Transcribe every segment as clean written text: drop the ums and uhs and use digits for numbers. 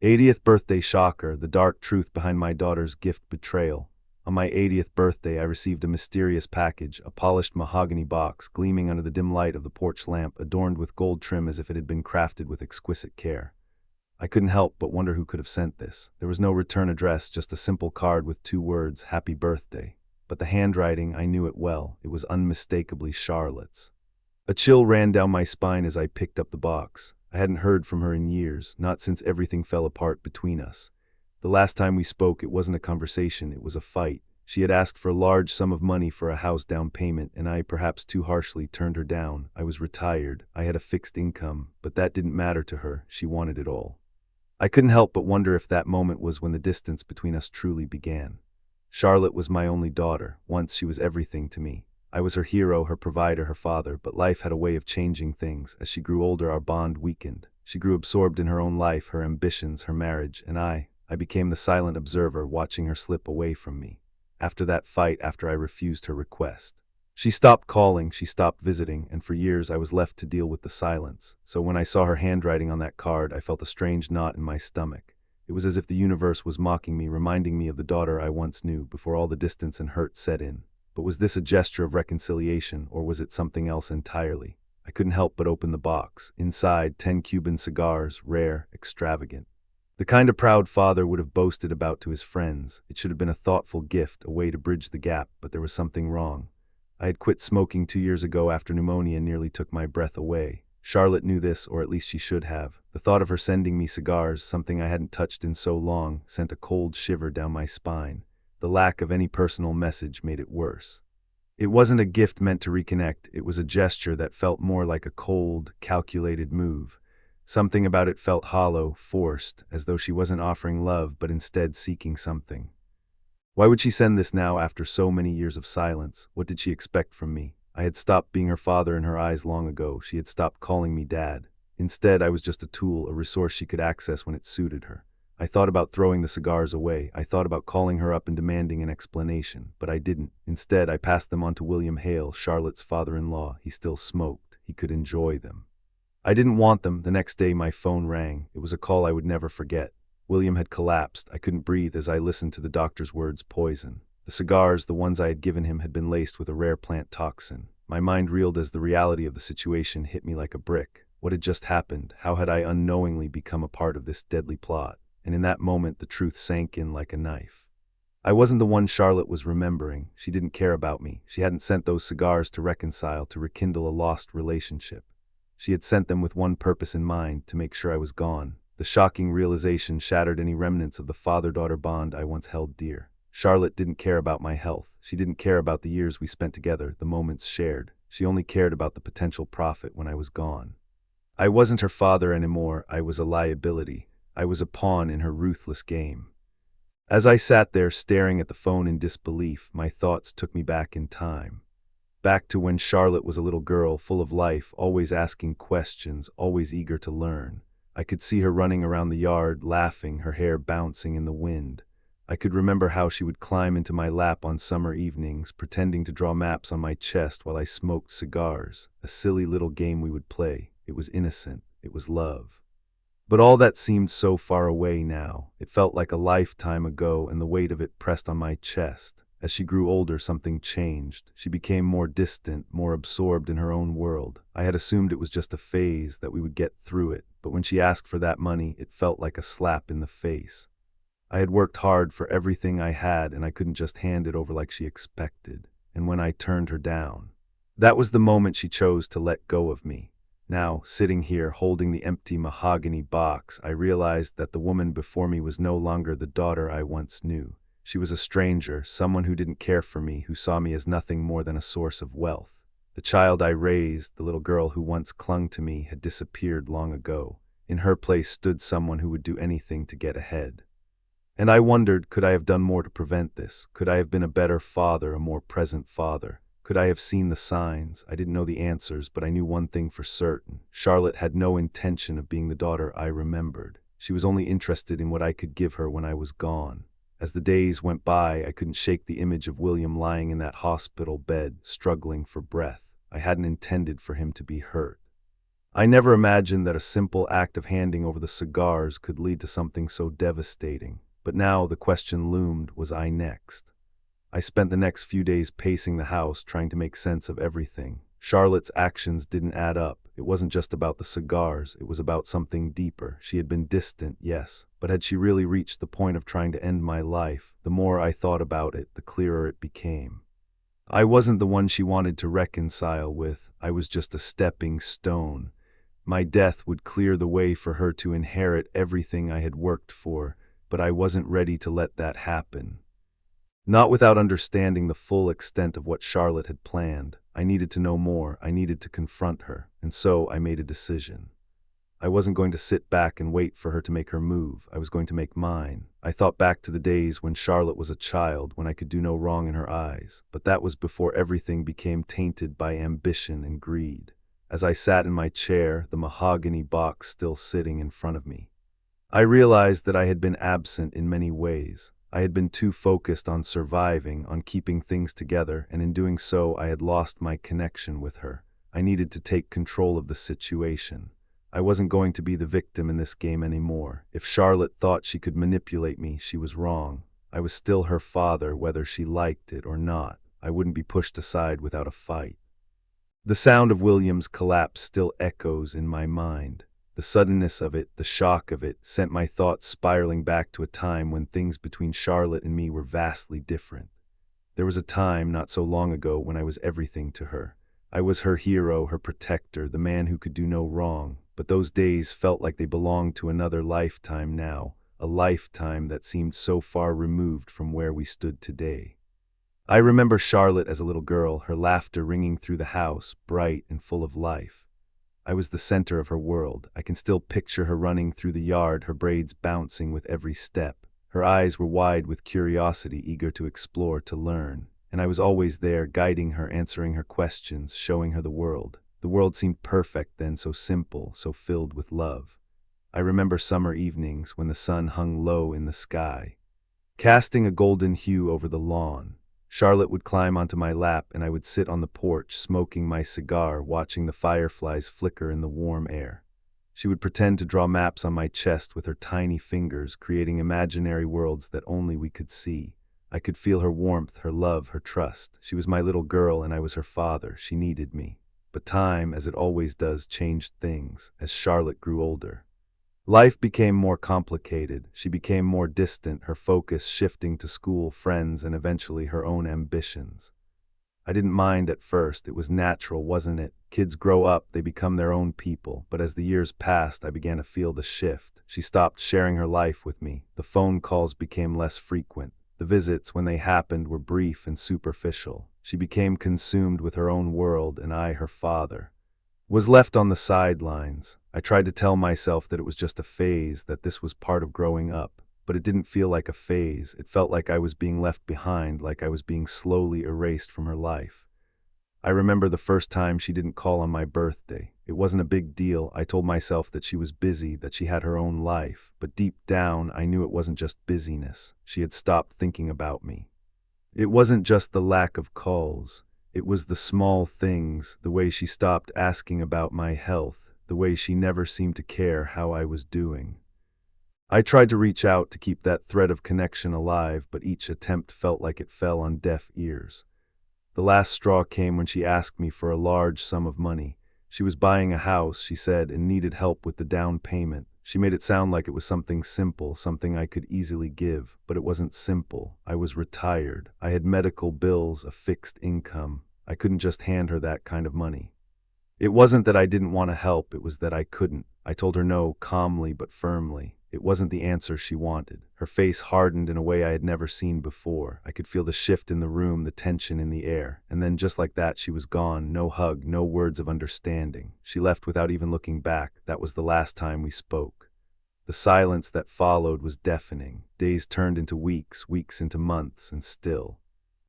80th birthday shocker, the dark truth behind my daughter's gift betrayal. On my 80th birthday, I received a mysterious package, a polished mahogany box gleaming under the dim light of the porch lamp, adorned with gold trim as if it had been crafted with exquisite care. I couldn't help but wonder who could have sent this. There was no return address, just a simple card with two words, "Happy Birthday." But the handwriting, I knew it well. It was unmistakably Charlotte's. A chill ran down my spine as I picked up the box. I hadn't heard from her in years, not since everything fell apart between us. The last time we spoke, it wasn't a conversation, it was a fight. She had asked for a large sum of money for a house down payment, and I, perhaps too harshly, turned her down. I was retired, I had a fixed income, but that didn't matter to her. She wanted it all. I couldn't help but wonder if that moment was when the distance between us truly began. Charlotte was my only daughter. Once she was everything to me. I was her hero, her provider, her father, but life had a way of changing things. As she grew older, our bond weakened. She grew absorbed in her own life, her ambitions, her marriage, and I became the silent observer, watching her slip away from me. After that fight, after I refused her request, she stopped calling, she stopped visiting, and for years I was left to deal with the silence. So when I saw her handwriting on that card, I felt a strange knot in my stomach. It was as if the universe was mocking me, reminding me of the daughter I once knew, before all the distance and hurt set in. But was this a gesture of reconciliation, or was it something else entirely? I couldn't help but open the box. Inside, 10 Cuban cigars, rare, extravagant. The kind a proud father would have boasted about to his friends. It should have been a thoughtful gift, a way to bridge the gap, but there was something wrong. I had quit smoking 2 years ago after pneumonia nearly took my breath away. Charlotte knew this, or at least she should have. The thought of her sending me cigars, something I hadn't touched in so long, sent a cold shiver down my spine. The lack of any personal message made it worse. It wasn't a gift meant to reconnect, it was a gesture that felt more like a cold, calculated move. Something about it felt hollow, forced, as though she wasn't offering love but instead seeking something. Why would she send this now after so many years of silence? What did she expect from me? I had stopped being her father in her eyes long ago. She had stopped calling me dad. Instead, I was just a tool, a resource she could access when it suited her. I thought about throwing the cigars away. I thought about calling her up and demanding an explanation, but I didn't. Instead, I passed them on to William Hale, Charlotte's father-in-law. He still smoked. He could enjoy them. I didn't want them. The next day, my phone rang. It was a call I would never forget. William had collapsed. I couldn't breathe as I listened to the doctor's words, poison. The cigars, the ones I had given him, had been laced with a rare plant toxin. My mind reeled as the reality of the situation hit me like a brick. What had just happened? How had I unknowingly become a part of this deadly plot? And in that moment, the truth sank in like a knife. I wasn't the one Charlotte was remembering. She didn't care about me. She hadn't sent those cigars to reconcile, to rekindle a lost relationship. She had sent them with one purpose in mind, to make sure I was gone. The shocking realization shattered any remnants of the father-daughter bond I once held dear. Charlotte didn't care about my health. She didn't care about the years we spent together, the moments shared. She only cared about the potential profit when I was gone. I wasn't her father anymore. I was a liability. I was a pawn in her ruthless game. As I sat there staring at the phone in disbelief, my thoughts took me back in time. Back to when Charlotte was a little girl, full of life, always asking questions, always eager to learn. I could see her running around the yard, laughing, her hair bouncing in the wind. I could remember how she would climb into my lap on summer evenings, pretending to draw maps on my chest while I smoked cigars. A silly little game we would play. It was innocent. It was love. But all that seemed so far away now. It felt like a lifetime ago, and the weight of it pressed on my chest. As she grew older, something changed. She became more distant, more absorbed in her own world. I had assumed it was just a phase, that we would get through it, but when she asked for that money, it felt like a slap in the face. I had worked hard for everything I had, and I couldn't just hand it over like she expected. And when I turned her down, that was the moment she chose to let go of me. Now, sitting here, holding the empty mahogany box, I realized that the woman before me was no longer the daughter I once knew. She was a stranger, someone who didn't care for me, who saw me as nothing more than a source of wealth. The child I raised, the little girl who once clung to me, had disappeared long ago. In her place stood someone who would do anything to get ahead. And I wondered, could I have done more to prevent this? Could I have been a better father, a more present father? Could I have seen the signs? I didn't know the answers, but I knew one thing for certain. Charlotte had no intention of being the daughter I remembered. She was only interested in what I could give her when I was gone. As the days went by, I couldn't shake the image of William lying in that hospital bed, struggling for breath. I hadn't intended for him to be hurt. I never imagined that a simple act of handing over the cigars could lead to something so devastating. But now the question loomed, was I next? I spent the next few days pacing the house, trying to make sense of everything. Charlotte's actions didn't add up. It wasn't just about the cigars, it was about something deeper. She had been distant, yes, but had she really reached the point of trying to end my life? The more I thought about it, the clearer it became. I wasn't the one she wanted to reconcile with. I was just a stepping stone. My death would clear the way for her to inherit everything I had worked for, but I wasn't ready to let that happen. Not without understanding the full extent of what Charlotte had planned. I needed to know more. I needed to confront her, and so I made a decision. I wasn't going to sit back and wait for her to make her move. I was going to make mine. I thought back to the days when Charlotte was a child, when I could do no wrong in her eyes, but that was before everything became tainted by ambition and greed. As I sat in my chair, the mahogany box still sitting in front of me, I realized that I had been absent in many ways. I had been too focused on surviving, on keeping things together, and in doing so I had lost my connection with her. I needed to take control of the situation. I wasn't going to be the victim in this game anymore. If Charlotte thought she could manipulate me, she was wrong. I was still her father, whether she liked it or not. I wouldn't be pushed aside without a fight. The sound of William's collapse still echoes in my mind. The suddenness of it, the shock of it, sent my thoughts spiraling back to a time when things between Charlotte and me were vastly different. There was a time not so long ago when I was everything to her. I was her hero, her protector, the man who could do no wrong. But those days felt like they belonged to another lifetime now, a lifetime that seemed so far removed from where we stood today. I remember Charlotte as a little girl, her laughter ringing through the house, bright and full of life. I was the center of her world. I can still picture her running through the yard, her braids bouncing with every step. Her eyes were wide with curiosity, eager to explore, to learn. And I was always there, guiding her, answering her questions, showing her the world. The world seemed perfect then, so simple, so filled with love. I remember summer evenings when the sun hung low in the sky, casting a golden hue over the lawn. Charlotte would climb onto my lap and I would sit on the porch, smoking my cigar, watching the fireflies flicker in the warm air. She would pretend to draw maps on my chest with her tiny fingers, creating imaginary worlds that only we could see. I could feel her warmth, her love, her trust. She was my little girl and I was her father. She needed me. But time, as it always does, changed things as Charlotte grew older. Life became more complicated. She became more distant, her focus shifting to school, friends, and eventually her own ambitions. I didn't mind at first. It was natural, wasn't it? Kids grow up, they become their own people. But as the years passed, I began to feel the shift. She stopped sharing her life with me. The phone calls became less frequent. The visits, when they happened, were brief and superficial. She became consumed with her own world, and I, her father, was left on the sidelines. I tried to tell myself that it was just a phase, that this was part of growing up. But it didn't feel like a phase. It felt like I was being left behind, like I was being slowly erased from her life. I remember the first time she didn't call on my birthday. It wasn't a big deal. I told myself that she was busy, that she had her own life. But deep down, I knew it wasn't just busyness. She had stopped thinking about me. It wasn't just the lack of calls. It was the small things, the way she stopped asking about my health, the way she never seemed to care how I was doing. I tried to reach out to keep that thread of connection alive, but each attempt felt like it fell on deaf ears. The last straw came when she asked me for a large sum of money. She was buying a house, she said, and needed help with the down payment. She made it sound like it was something simple, something I could easily give, but it wasn't simple. I was retired. I had medical bills, a fixed income. I couldn't just hand her that kind of money. It wasn't that I didn't want to help, it was that I couldn't. I told her no, calmly but firmly. It wasn't the answer she wanted. Her face hardened in a way I had never seen before. I could feel the shift in the room, the tension in the air. And then just like that, she was gone. No hug, no words of understanding. She left without even looking back. That was the last time we spoke. The silence that followed was deafening. Days turned into weeks, weeks into months, and still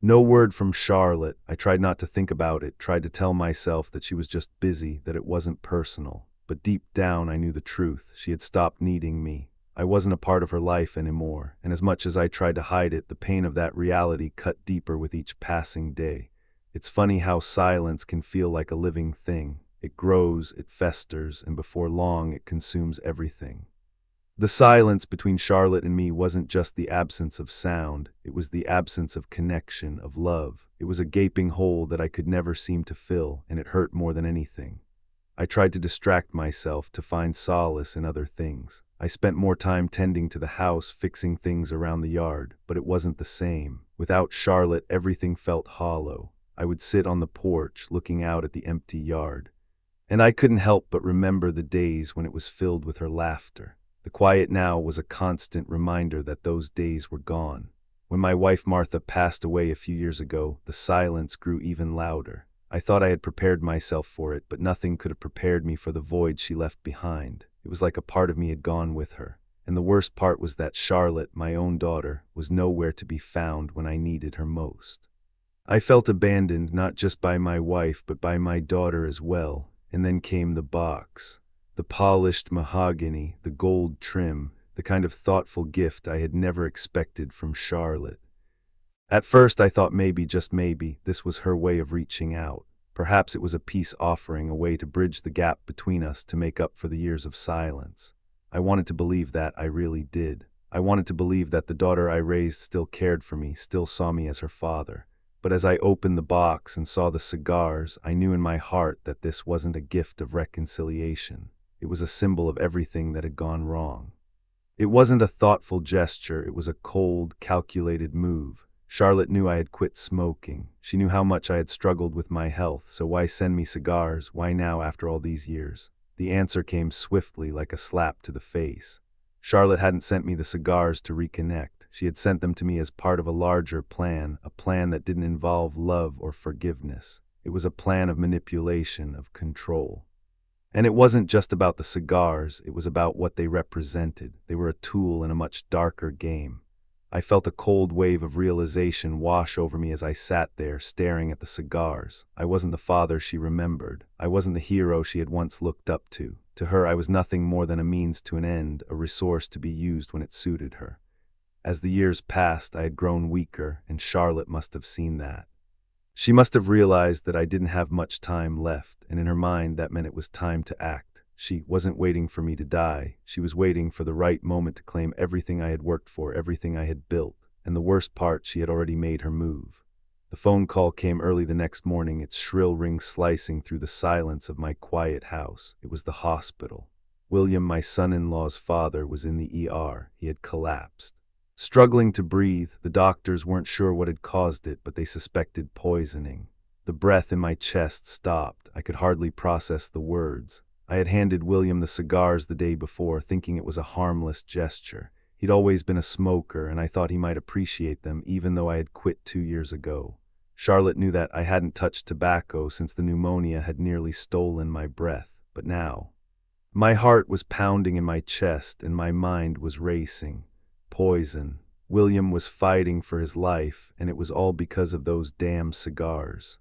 no word from Charlotte. I tried not to think about it, tried to tell myself that she was just busy, that it wasn't personal. But deep down I knew the truth. She had stopped needing me. I wasn't a part of her life anymore, and as much as I tried to hide it, the pain of that reality cut deeper with each passing day. It's funny how silence can feel like a living thing. It grows, it festers, and before long it consumes everything. The silence between Charlotte and me wasn't just the absence of sound, it was the absence of connection, of love. It was a gaping hole that I could never seem to fill, and it hurt more than anything. I tried to distract myself, to find solace in other things. I spent more time tending to the house, fixing things around the yard, but it wasn't the same. Without Charlotte, everything felt hollow. I would sit on the porch, looking out at the empty yard, and I couldn't help but remember the days when it was filled with her laughter. The quiet now was a constant reminder that those days were gone. When my wife Martha passed away a few years ago, the silence grew even louder. I thought I had prepared myself for it, but nothing could have prepared me for the void she left behind. It was like a part of me had gone with her. And the worst part was that Charlotte, my own daughter, was nowhere to be found when I needed her most. I felt abandoned not just by my wife, but by my daughter as well. And then came the box. The polished mahogany, the gold trim, the kind of thoughtful gift I had never expected from Charlotte. At first I thought maybe, just maybe, this was her way of reaching out. Perhaps it was a peace offering, a way to bridge the gap between us, to make up for the years of silence. I wanted to believe that, I really did. I wanted to believe that the daughter I raised still cared for me, still saw me as her father. But as I opened the box and saw the cigars, I knew in my heart that this wasn't a gift of reconciliation. It was a symbol of everything that had gone wrong. It wasn't a thoughtful gesture, it was a cold, calculated move. Charlotte knew I had quit smoking. She knew how much I had struggled with my health, so why send me cigars? Why now, after all these years? The answer came swiftly, like a slap to the face. Charlotte hadn't sent me the cigars to reconnect. She had sent them to me as part of a larger plan, a plan that didn't involve love or forgiveness. It was a plan of manipulation, of control. And it wasn't just about the cigars, it was about what they represented. They were a tool in a much darker game. I felt a cold wave of realization wash over me as I sat there, staring at the cigars. I wasn't the father she remembered. I wasn't the hero she had once looked up to. To her, I was nothing more than a means to an end, a resource to be used when it suited her. As the years passed, I had grown weaker, and Charlotte must have seen that. She must have realized that I didn't have much time left, and in her mind that meant it was time to act. She wasn't waiting for me to die. She was waiting for the right moment to claim everything I had worked for, everything I had built. And the worst part, she had already made her move. The phone call came early the next morning, its shrill ring slicing through the silence of my quiet house. It was the hospital. William, my son-in-law's father, was in the ER. He had collapsed. Struggling to breathe, the doctors weren't sure what had caused it, but they suspected poisoning. The breath in my chest stopped. I could hardly process the words. I had handed William the cigars the day before, thinking it was a harmless gesture. He'd always been a smoker, and I thought he might appreciate them, even though I had quit 2 years ago. Charlotte knew that I hadn't touched tobacco since the pneumonia had nearly stolen my breath, but now my heart was pounding in my chest and my mind was racing. Poison. William was fighting for his life, and it was all because of those damn cigars.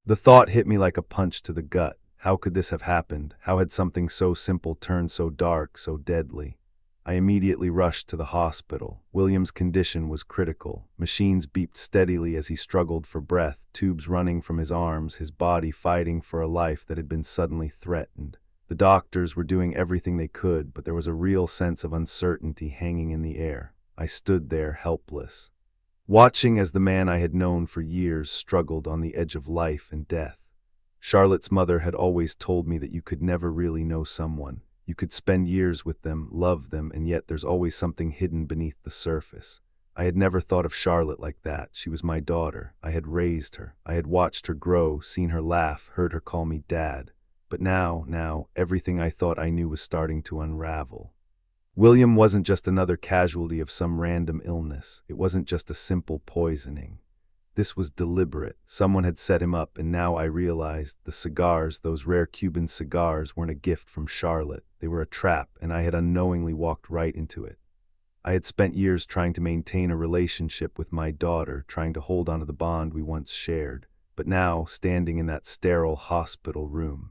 The thought hit me like a punch to the gut. How could this have happened? How had something so simple turned so dark, so deadly? I immediately rushed to the hospital. William's condition was critical. Machines beeped steadily as he struggled for breath, tubes running from his arms, his body fighting for a life that had been suddenly threatened. The doctors were doing everything they could, but there was a real sense of uncertainty hanging in the air. I stood there helpless, watching as the man I had known for years struggled on the edge of life and death. Charlotte's mother had always told me that you could never really know someone. You could spend years with them, love them, and yet there's always something hidden beneath the surface. I had never thought of Charlotte like that. She was my daughter. I had raised her. I had watched her grow, seen her laugh, heard her call me Dad. But now, everything I thought I knew was starting to unravel. William wasn't just another casualty of some random illness. It wasn't just a simple poisoning. This was deliberate. Someone had set him up, and now I realized the cigars, those rare Cuban cigars, weren't a gift from Charlotte. They were a trap, and I had unknowingly walked right into it. I had spent years trying to maintain a relationship with my daughter, trying to hold onto the bond we once shared. But now, standing in that sterile hospital room,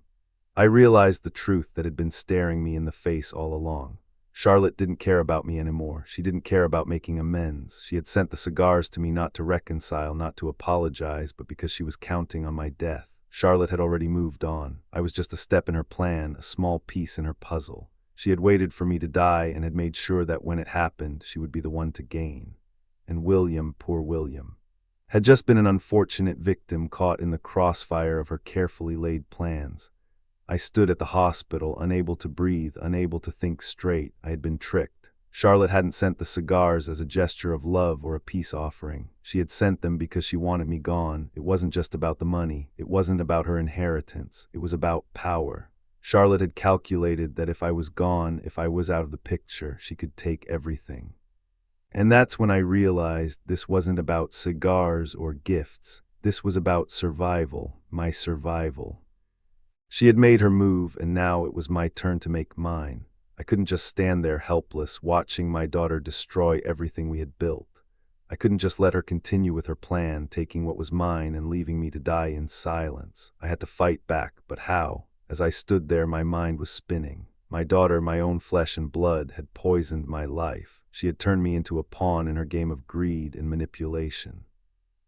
I realized the truth that had been staring me in the face all along. Charlotte didn't care about me anymore. She didn't care about making amends. She had sent the cigars to me not to reconcile, not to apologize, but because she was counting on my death. Charlotte had already moved on. I was just a step in her plan, a small piece in her puzzle. She had waited for me to die and had made sure that when it happened, she would be the one to gain. And William, poor William, had just been an unfortunate victim caught in the crossfire of her carefully laid plans. I stood at the hospital, unable to breathe, unable to think straight. I had been tricked. Charlotte hadn't sent the cigars as a gesture of love or a peace offering. She had sent them because she wanted me gone. It wasn't just about the money. It wasn't about her inheritance. It was about power. Charlotte had calculated that if I was gone, if I was out of the picture, she could take everything. And that's when I realized this wasn't about cigars or gifts. This was about survival, my survival. She had made her move, and now it was my turn to make mine. I couldn't just stand there helpless, watching my daughter destroy everything we had built. I couldn't just let her continue with her plan, taking what was mine and leaving me to die in silence. I had to fight back, but how? As I stood there, my mind was spinning. My daughter, my own flesh and blood, had poisoned my life. She had turned me into a pawn in her game of greed and manipulation.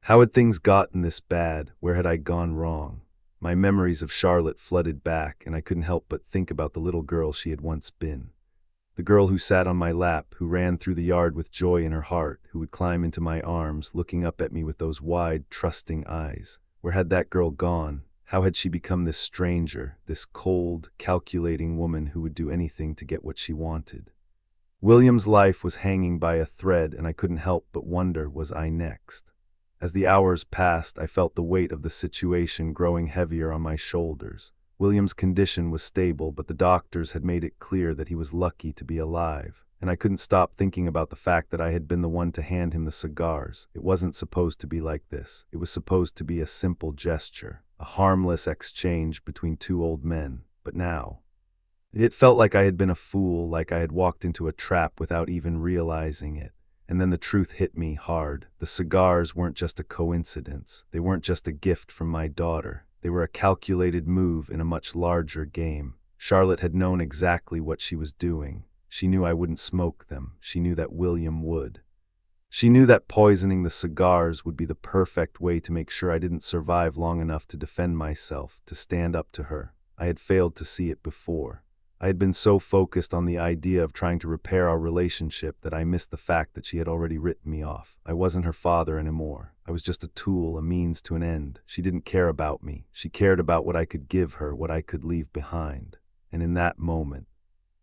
How had things gotten this bad? Where had I gone wrong? My memories of Charlotte flooded back, and I couldn't help but think about the little girl she had once been. The girl who sat on my lap, who ran through the yard with joy in her heart, who would climb into my arms, looking up at me with those wide, trusting eyes. Where had that girl gone? How had she become this stranger, this cold, calculating woman who would do anything to get what she wanted? William's life was hanging by a thread, and I couldn't help but wonder, was I next? As the hours passed, I felt the weight of the situation growing heavier on my shoulders. William's condition was stable, but the doctors had made it clear that he was lucky to be alive. And I couldn't stop thinking about the fact that I had been the one to hand him the cigars. It wasn't supposed to be like this. It was supposed to be a simple gesture, a harmless exchange between two old men. But now, it felt like I had been a fool, like I had walked into a trap without even realizing it. And then the truth hit me hard. The cigars weren't just a coincidence. They weren't just a gift from my daughter. They were a calculated move in a much larger game. Charlotte had known exactly what she was doing. She knew I wouldn't smoke them. She knew that William would. She knew that poisoning the cigars would be the perfect way to make sure I didn't survive long enough to defend myself, to stand up to her. I had failed to see it before. I had been so focused on the idea of trying to repair our relationship that I missed the fact that she had already written me off. I wasn't her father anymore. I was just a tool, a means to an end. She didn't care about me. She cared about what I could give her, what I could leave behind. And in that moment,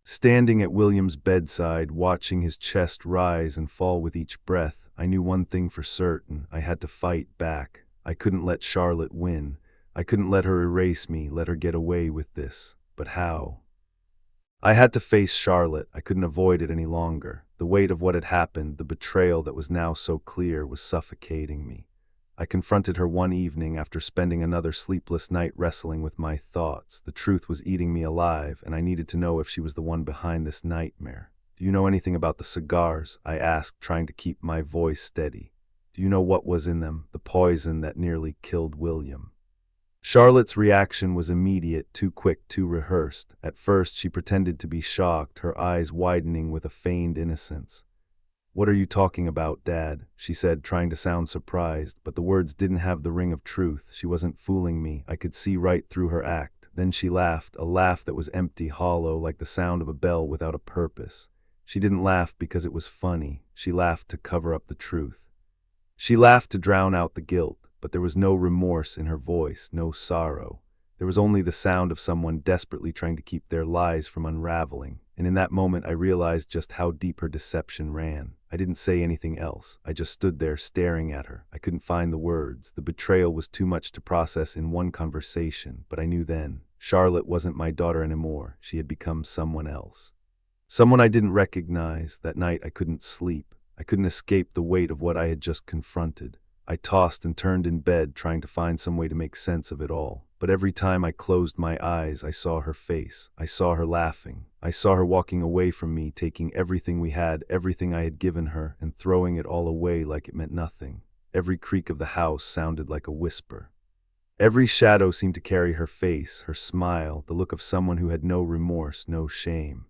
standing at William's bedside, watching his chest rise and fall with each breath, I knew one thing for certain. I had to fight back. I couldn't let Charlotte win. I couldn't let her erase me, let her get away with this. But how? I had to face Charlotte. I couldn't avoid it any longer. The weight of what had happened, the betrayal that was now so clear, was suffocating me. I confronted her one evening after spending another sleepless night wrestling with my thoughts. The truth was eating me alive, and I needed to know if she was the one behind this nightmare. "Do you know anything about the cigars?" I asked, trying to keep my voice steady. "Do you know what was in them? The poison that nearly killed William?" Charlotte's reaction was immediate, too quick, too rehearsed. At first, she pretended to be shocked, her eyes widening with a feigned innocence. "What are you talking about, Dad?" she said, trying to sound surprised, but the words didn't have the ring of truth. She wasn't fooling me. I could see right through her act. Then she laughed, a laugh that was empty, hollow, like the sound of a bell without a purpose. She didn't laugh because it was funny. She laughed to cover up the truth. She laughed to drown out the guilt. But there was no remorse in her voice, no sorrow. There was only the sound of someone desperately trying to keep their lies from unraveling. And in that moment, I realized just how deep her deception ran. I didn't say anything else. I just stood there staring at her. I couldn't find the words. The betrayal was too much to process in one conversation. But I knew then, Charlotte wasn't my daughter anymore. She had become someone else. Someone I didn't recognize. That night, I couldn't sleep. I couldn't escape the weight of what I had just confronted. I tossed and turned in bed, trying to find some way to make sense of it all. But every time I closed my eyes, I saw her face. I saw her laughing. I saw her walking away from me, taking everything we had, everything I had given her, and throwing it all away like it meant nothing. Every creak of the house sounded like a whisper. Every shadow seemed to carry her face, her smile, the look of someone who had no remorse, no shame.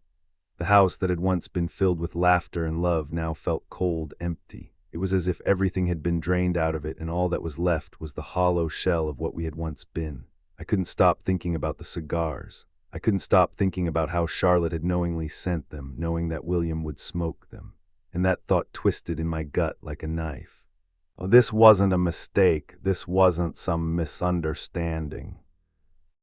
The house that had once been filled with laughter and love now felt cold, empty. It was as if everything had been drained out of it, and all that was left was the hollow shell of what we had once been. I couldn't stop thinking about the cigars. I couldn't stop thinking about how Charlotte had knowingly sent them, knowing that William would smoke them. And that thought twisted in my gut like a knife. Oh, this wasn't a mistake. This wasn't some misunderstanding.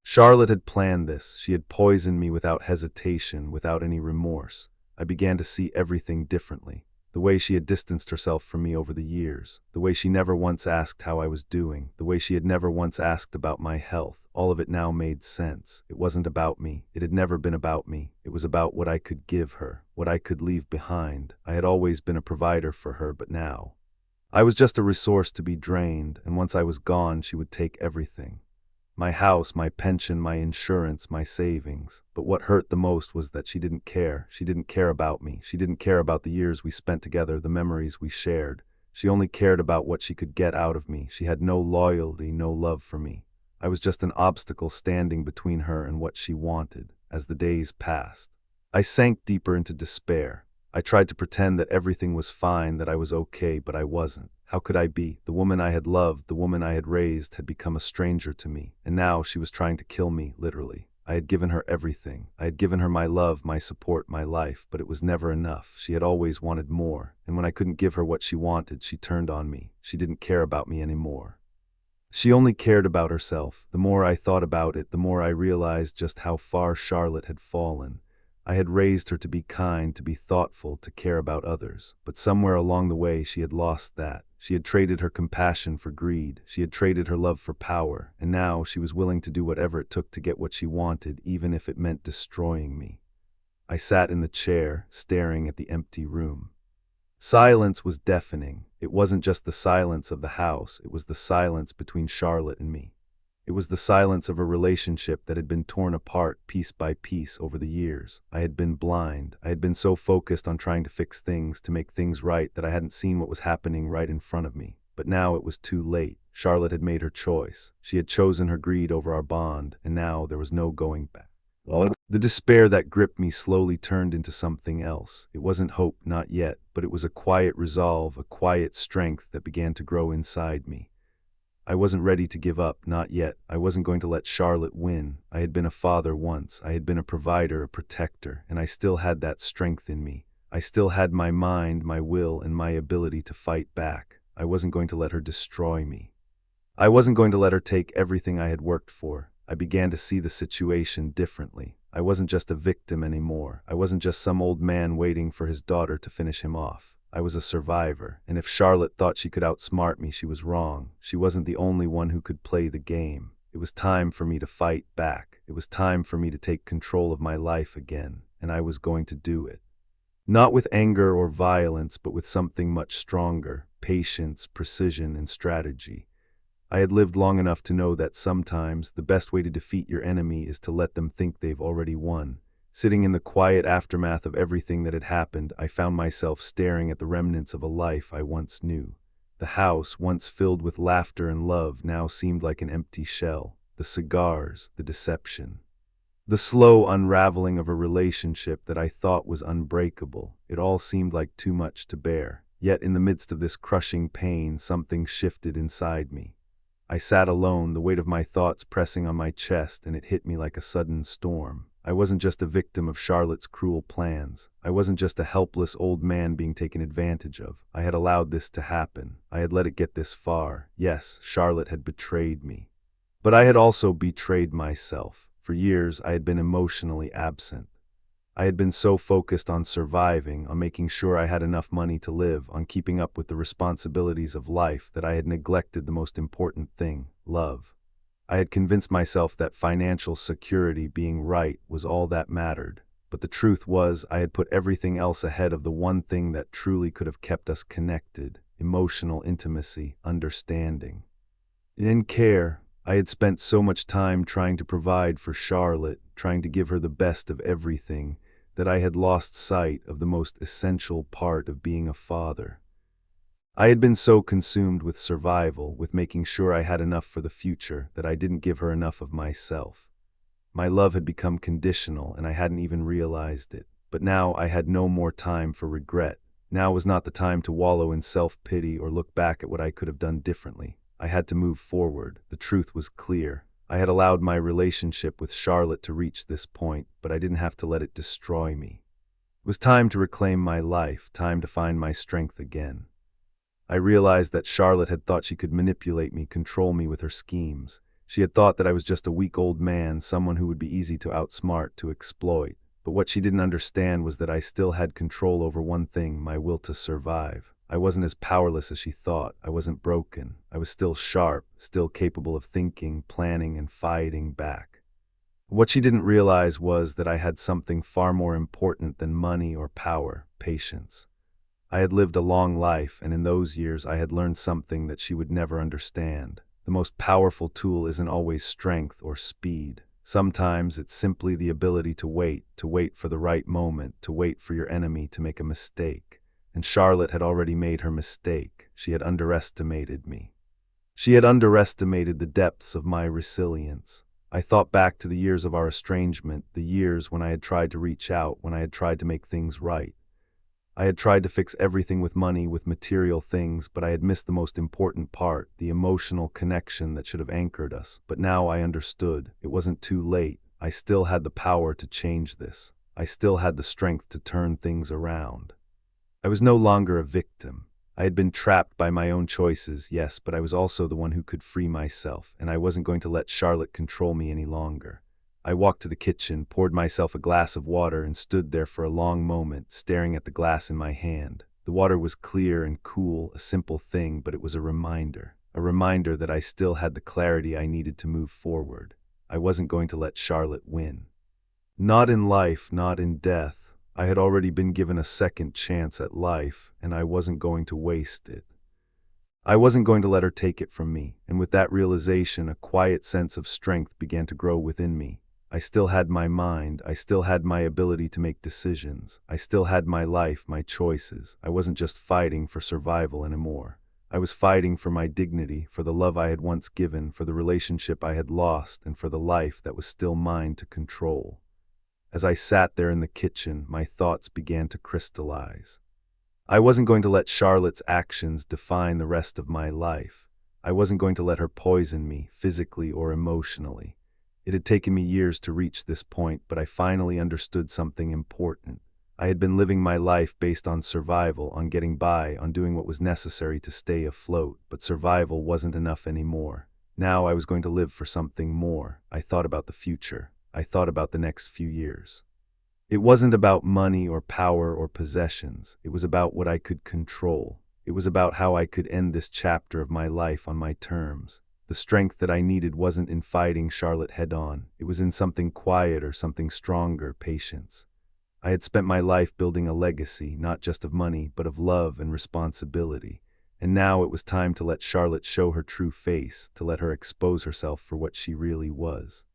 Charlotte had planned this. She had poisoned me without hesitation, without any remorse. I began to see everything differently. The way she had distanced herself from me over the years, the way she never once asked how I was doing, the way she had never once asked about my health, all of it now made sense. It wasn't about me. It had never been about me. It was about what I could give her, what I could leave behind. I had always been a provider for her, but now I was just a resource to be drained, and once I was gone, she would take everything. My house, my pension, my insurance, my savings. But what hurt the most was that she didn't care. She didn't care about me. She didn't care about the years we spent together, the memories we shared. She only cared about what she could get out of me. She had no loyalty, no love for me. I was just an obstacle standing between her and what she wanted. As the days passed, I sank deeper into despair. I tried to pretend that everything was fine, that I was okay, but I wasn't. How could I be? The woman I had loved, the woman I had raised, had become a stranger to me, and now she was trying to kill me, literally. I had given her everything. I had given her my love, my support, my life, but it was never enough. She had always wanted more, and when I couldn't give her what she wanted, she turned on me. She didn't care about me anymore. She only cared about herself. The more I thought about it, the more I realized just how far Charlotte had fallen. I had raised her to be kind, to be thoughtful, to care about others. But somewhere along the way, she had lost that. She had traded her compassion for greed. She had traded her love for power. And now she was willing to do whatever it took to get what she wanted, even if it meant destroying me. I sat in the chair, staring at the empty room. Silence was deafening. It wasn't just the silence of the house. It was the silence between Charlotte and me. It was the silence of a relationship that had been torn apart piece by piece over the years. I had been blind. I had been so focused on trying to fix things, to make things right, that I hadn't seen what was happening right in front of me. But now it was too late. Charlotte had made her choice. She had chosen her greed over our bond, and now there was no going back. The despair that gripped me slowly turned into something else. It wasn't hope, not yet, but it was a quiet resolve, a quiet strength that began to grow inside me. I wasn't ready to give up, not yet. I wasn't going to let Charlotte win. I had been a father once. I had been a provider, a protector, and I still had that strength in me. I still had my mind, my will, and my ability to fight back. I wasn't going to let her destroy me. I wasn't going to let her take everything I had worked for. I began to see the situation differently. I wasn't just a victim anymore. I wasn't just some old man waiting for his daughter to finish him off. I was a survivor, and if Charlotte thought she could outsmart me, she was wrong. She wasn't the only one who could play the game. It was time for me to fight back. It was time for me to take control of my life again, and I was going to do it. Not with anger or violence, but with something much stronger: patience, precision, and strategy. I had lived long enough to know that sometimes the best way to defeat your enemy is to let them think they've already won. Sitting in the quiet aftermath of everything that had happened, I found myself staring at the remnants of a life I once knew. The house, once filled with laughter and love, now seemed like an empty shell. The cigars, the deception, the slow unraveling of a relationship that I thought was unbreakable. It all seemed like too much to bear. Yet in the midst of this crushing pain, something shifted inside me. I sat alone, the weight of my thoughts pressing on my chest, and it hit me like a sudden storm. I wasn't just a victim of Charlotte's cruel plans. I wasn't just a helpless old man being taken advantage of. I had allowed this to happen. I had let it get this far. Yes, Charlotte had betrayed me. But I had also betrayed myself. For years, I had been emotionally absent. I had been so focused on surviving, on making sure I had enough money to live, on keeping up with the responsibilities of life, that I had neglected the most important thing: love. I had convinced myself that financial security, being right, was all that mattered. But the truth was, I had put everything else ahead of the one thing that truly could have kept us connected: emotional intimacy, understanding, and care. I had spent so much time trying to provide for Charlotte, trying to give her the best of everything, that I had lost sight of the most essential part of being a father. I had been so consumed with survival, with making sure I had enough for the future, that I didn't give her enough of myself. My love had become conditional, and I hadn't even realized it. But now I had no more time for regret. Now was not the time to wallow in self-pity or look back at what I could have done differently. I had to move forward. The truth was clear. I had allowed my relationship with Charlotte to reach this point, but I didn't have to let it destroy me. It was time to reclaim my life, time to find my strength again. I realized that Charlotte had thought she could manipulate me, control me with her schemes. She had thought that I was just a weak old man, someone who would be easy to outsmart, to exploit. But what she didn't understand was that I still had control over one thing: my will to survive. I wasn't as powerless as she thought. I wasn't broken. I was still sharp, still capable of thinking, planning, and fighting back. What she didn't realize was that I had something far more important than money or power: patience. I had lived a long life, and in those years I had learned something that she would never understand. The most powerful tool isn't always strength or speed. Sometimes it's simply the ability to wait for the right moment, to wait for your enemy to make a mistake. And Charlotte had already made her mistake. She had underestimated me. She had underestimated the depths of my resilience. I thought back to the years of our estrangement, the years when I had tried to reach out, when I had tried to make things right. I had tried to fix everything with money, with material things, but I had missed the most important part, the emotional connection that should have anchored us. But now I understood. It wasn't too late. I still had the power to change this. I still had the strength to turn things around. I was no longer a victim. I had been trapped by my own choices, yes, but I was also the one who could free myself, and I wasn't going to let Charlotte control me any longer. I walked to the kitchen, poured myself a glass of water, and stood there for a long moment, staring at the glass in my hand. The water was clear and cool, a simple thing, but it was a reminder that I still had the clarity I needed to move forward. I wasn't going to let Charlotte win. Not in life, not in death. I had already been given a second chance at life, and I wasn't going to waste it. I wasn't going to let her take it from me, and with that realization, a quiet sense of strength began to grow within me. I still had my mind, I still had my ability to make decisions, I still had my life, my choices. I wasn't just fighting for survival anymore. I was fighting for my dignity, for the love I had once given, for the relationship I had lost, and for the life that was still mine to control. As I sat there in the kitchen, my thoughts began to crystallize. I wasn't going to let Charlotte's actions define the rest of my life. I wasn't going to let her poison me, physically or emotionally. It had taken me years to reach this point, but I finally understood something important. I had been living my life based on survival, on getting by, on doing what was necessary to stay afloat, but survival wasn't enough anymore. Now I was going to live for something more. I thought about the future. I thought about the next few years. It wasn't about money or power or possessions. It was about what I could control. It was about how I could end this chapter of my life on my terms. The strength that I needed wasn't in fighting Charlotte head-on. It was in something quieter, something stronger: patience. I had spent my life building a legacy, not just of money, but of love and responsibility. And now it was time to let Charlotte show her true face, to let her expose herself for what she really was.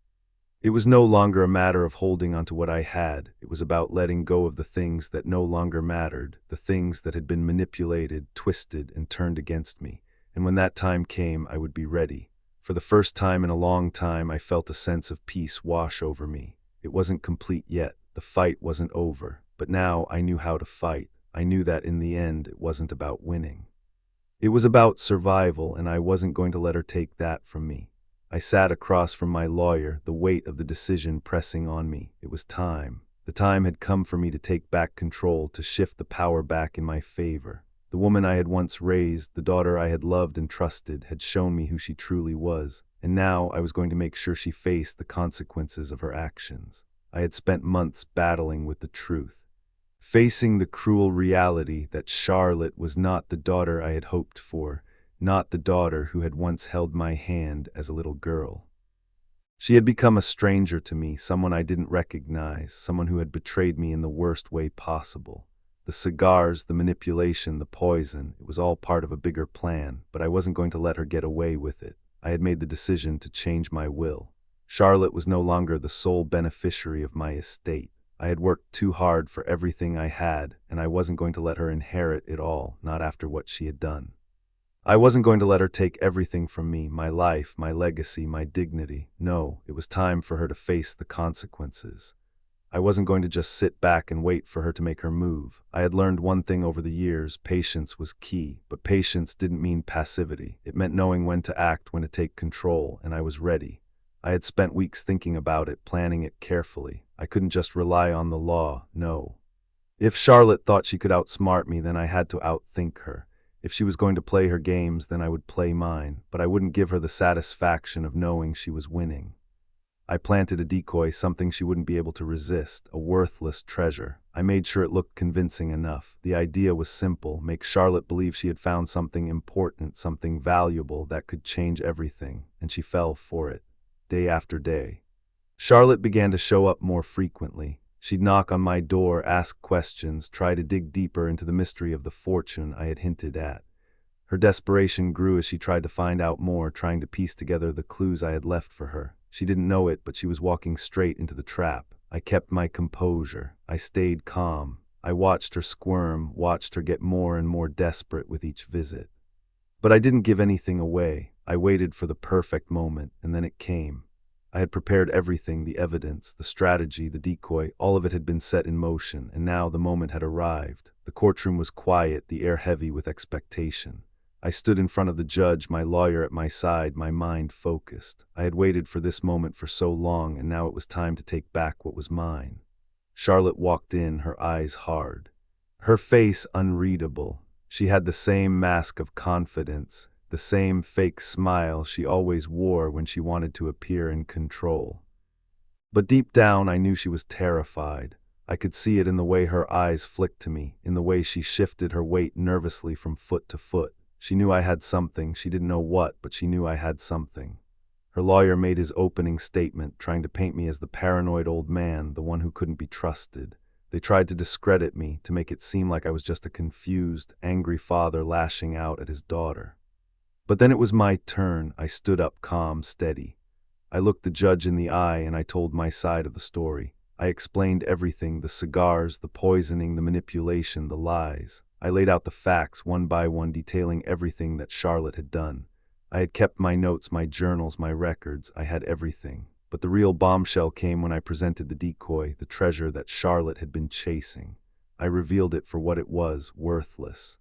It was no longer a matter of holding onto what I had. It was about letting go of the things that no longer mattered, the things that had been manipulated, twisted, and turned against me. And when that time came, I would be ready. For the first time in a long time, I felt a sense of peace wash over me. It wasn't complete yet. The fight wasn't over. But now I knew how to fight. I knew that in the end, it wasn't about winning. It was about survival, and I wasn't going to let her take that from me. I sat across from my lawyer, the weight of the decision pressing on me. It was time. The time had come for me to take back control, to shift the power back in my favor. The woman I had once raised, the daughter I had loved and trusted, had shown me who she truly was, and now I was going to make sure she faced the consequences of her actions. I had spent months battling with the truth, facing the cruel reality that Charlotte was not the daughter I had hoped for, not the daughter who had once held my hand as a little girl. She had become a stranger to me, someone I didn't recognize, someone who had betrayed me in the worst way possible. The cigars, the manipulation, the poison, it was all part of a bigger plan, but I wasn't going to let her get away with it. I had made the decision to change my will. Charlotte was no longer the sole beneficiary of my estate. I had worked too hard for everything I had, and I wasn't going to let her inherit it all, not after what she had done. I wasn't going to let her take everything from me, my life, my legacy, my dignity. No, it was time for her to face the consequences. I wasn't going to just sit back and wait for her to make her move. I had learned one thing over the years: patience was key, but patience didn't mean passivity. It meant knowing when to act, when to take control, and I was ready. I had spent weeks thinking about it, planning it carefully. I couldn't just rely on the law, no. If Charlotte thought she could outsmart me, then I had to outthink her. If she was going to play her games, then I would play mine, but I wouldn't give her the satisfaction of knowing she was winning. I planted a decoy, something she wouldn't be able to resist, a worthless treasure. I made sure it looked convincing enough. The idea was simple: make Charlotte believe she had found something important, something valuable that could change everything, and she fell for it, day after day. Charlotte began to show up more frequently. She'd knock on my door, ask questions, try to dig deeper into the mystery of the fortune I had hinted at. Her desperation grew as she tried to find out more, trying to piece together the clues I had left for her. She didn't know it, but she was walking straight into the trap. I kept my composure. I stayed calm. I watched her squirm, watched her get more and more desperate with each visit. But I didn't give anything away. I waited for the perfect moment, and then it came. I had prepared everything: the evidence, the strategy, the decoy. All of it had been set in motion, and now the moment had arrived. The courtroom was quiet, the air heavy with expectation. I stood in front of the judge, my lawyer at my side, my mind focused. I had waited for this moment for so long, and now it was time to take back what was mine. Charlotte walked in, her eyes hard, her face unreadable. She had the same mask of confidence, the same fake smile she always wore when she wanted to appear in control. But deep down, I knew she was terrified. I could see it in the way her eyes flicked to me, in the way she shifted her weight nervously from foot to foot. She knew I had something. She didn't know what, but she knew I had something. Her lawyer made his opening statement, trying to paint me as the paranoid old man, the one who couldn't be trusted. They tried to discredit me, to make it seem like I was just a confused, angry father lashing out at his daughter. But then it was my turn. I stood up, calm, steady. I looked the judge in the eye, and I told my side of the story. I explained everything: the cigars, the poisoning, the manipulation, the lies. I laid out the facts one by one, detailing everything that Charlotte had done. I had kept my notes, my journals, my records. I had everything. But the real bombshell came when I presented the decoy, the treasure that Charlotte had been chasing. I revealed it for what it was: worthless.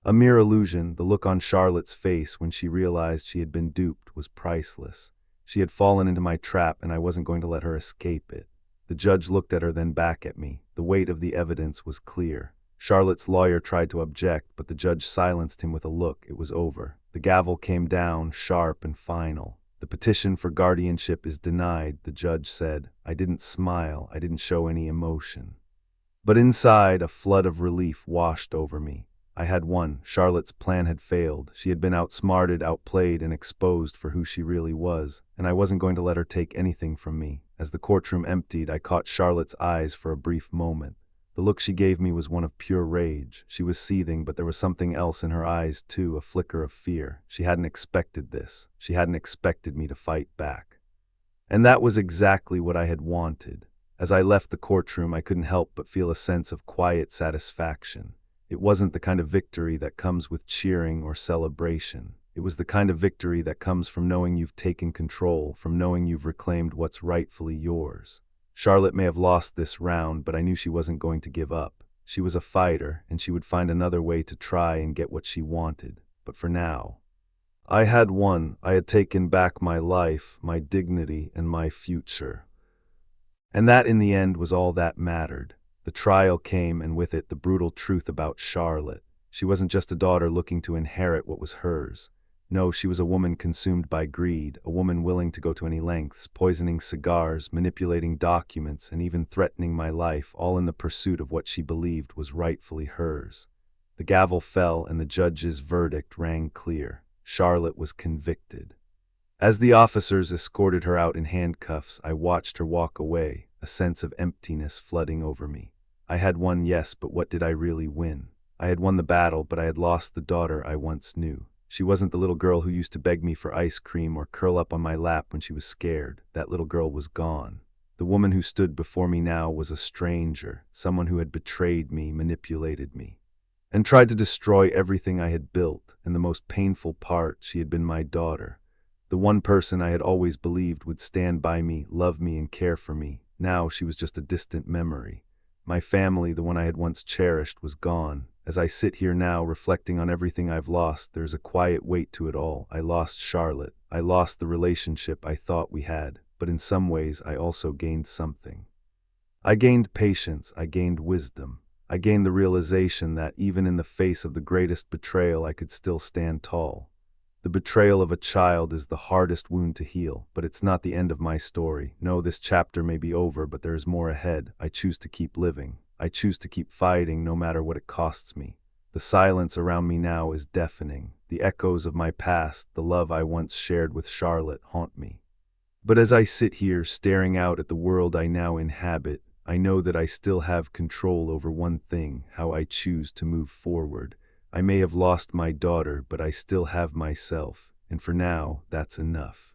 A mere illusion. The look on Charlotte's face when she realized she had been duped was priceless. She had fallen into my trap, and I wasn't going to let her escape it. The judge looked at her, then back at me. The weight of the evidence was clear. Charlotte's lawyer tried to object, but the judge silenced him with a look. It was over. The gavel came down, sharp and final. The petition for guardianship is denied, the judge said. I didn't smile. I didn't show any emotion. But inside, a flood of relief washed over me. I had won. Charlotte's plan had failed. She had been outsmarted, outplayed, and exposed for who she really was, and I wasn't going to let her take anything from me. As the courtroom emptied, I caught Charlotte's eyes for a brief moment. The look she gave me was one of pure rage. She was seething, but there was something else in her eyes too, a flicker of fear. She hadn't expected this. She hadn't expected me to fight back. And that was exactly what I had wanted. As I left the courtroom, I couldn't help but feel a sense of quiet satisfaction. It wasn't the kind of victory that comes with cheering or celebration. It was the kind of victory that comes from knowing you've taken control, from knowing you've reclaimed what's rightfully yours. Charlotte may have lost this round, but I knew she wasn't going to give up. She was a fighter, and she would find another way to try and get what she wanted. But for now, I had won. I had taken back my life, my dignity, and my future. And that, in the end, was all that mattered. The trial came, and with it the brutal truth about Charlotte. She wasn't just a daughter looking to inherit what was hers. No, she was a woman consumed by greed, a woman willing to go to any lengths, poisoning cigars, manipulating documents, and even threatening my life, all in the pursuit of what she believed was rightfully hers. The gavel fell, and the judge's verdict rang clear. Charlotte was convicted. As the officers escorted her out in handcuffs, I watched her walk away, a sense of emptiness flooding over me. I had won, yes, but what did I really win? I had won the battle, but I had lost the daughter I once knew. She wasn't the little girl who used to beg me for ice cream or curl up on my lap when she was scared. That little girl was gone. The woman who stood before me now was a stranger, someone who had betrayed me, manipulated me, and tried to destroy everything I had built. And the most painful part, she had been my daughter. The one person I had always believed would stand by me, love me, and care for me. Now she was just a distant memory. My family, the one I had once cherished, was gone. As I sit here now, reflecting on everything I've lost, there's a quiet weight to it all. I lost Charlotte. I lost the relationship I thought we had, but in some ways I also gained something. I gained patience, I gained wisdom. I gained the realization that even in the face of the greatest betrayal, I could still stand tall. The betrayal of a child is the hardest wound to heal, but it's not the end of my story. No, this chapter may be over, but there is more ahead. I choose to keep living. I choose to keep fighting no matter what it costs me. The silence around me now is deafening. The echoes of my past, the love I once shared with Charlotte, haunt me. But as I sit here staring out at the world I now inhabit, I know that I still have control over one thing: how I choose to move forward. I may have lost my daughter, but I still have myself, and for now, that's enough.